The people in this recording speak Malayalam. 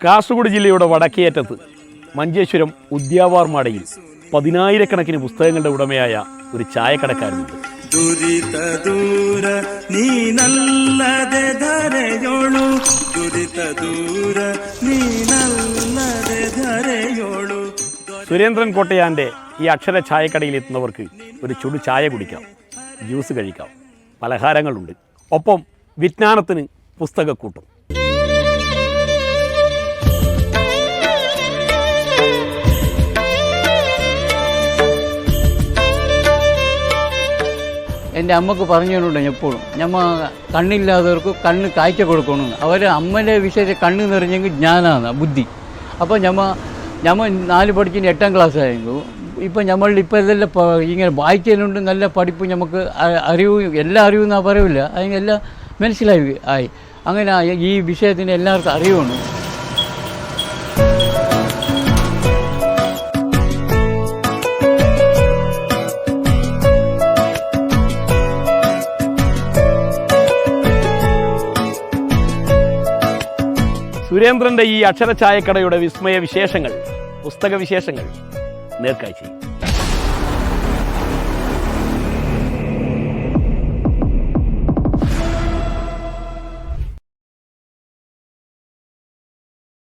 കാസർഗോഡ് ജില്ലയുടെ വടക്കേയറ്റത്ത് മഞ്ചേശ്വരം ഉദ്യാവാർമാടയിൽ 10,000-കണക്കിന് പുസ്തകങ്ങളുടെ ഉടമയായ ഒരു ചായക്കടക്കാരനുണ്ട്. സുരേന്ദ്രൻ കോട്ടയാന്റെ ഈ അക്ഷര ചായക്കടയിൽ എത്തുന്നവർക്ക് ഒരു ചുടു ചായ കുടിക്കാം, ജ്യൂസ് കഴിക്കാം, പലഹാരങ്ങളുണ്ട്, ഒപ്പം വിജ്ഞാനത്തിന് പുസ്തകക്കൂട്ടും. എൻ്റെ അമ്മക്ക് പറഞ്ഞുകൊണ്ട് എപ്പോഴും ഞമ്മ കണ്ണില്ലാത്തവർക്ക് കണ്ണ് കാഴ്ച കൊടുക്കണം. അവർ അമ്മയുടെ വിഷയത്തിൽ കണ്ണ് നിറഞ്ഞെങ്കിൽ ജ്ഞാനമാണ് ബുദ്ധി. അപ്പോൾ ഞമ്മ 4 പഠിച്ചിട്ട് 8ാം ക്ലാസ് ആയിരുന്നു. ഇപ്പം നമ്മളുടെ ഇപ്പോൾ ഇതെല്ലാം ഇങ്ങനെ വായിച്ചതിനുണ്ട് നല്ല പഠിപ്പ്, നമുക്ക് അറിവ്, എല്ലാ അറിവും എന്നാ പറയില്ല, അതിനെല്ലാം മനസ്സിലായി ആയി. അങ്ങനെ ഈ വിഷയത്തിന് എല്ലാവർക്കും അറിവാണ്. സുരേന്ദ്രൻ്റെ ഈ അക്ഷര ചായക്കടയുടെ വിസ്മയ വിശേഷങ്ങൾ, പുസ്തക വിശേഷങ്ങൾ നേർക്കാഴ്ച.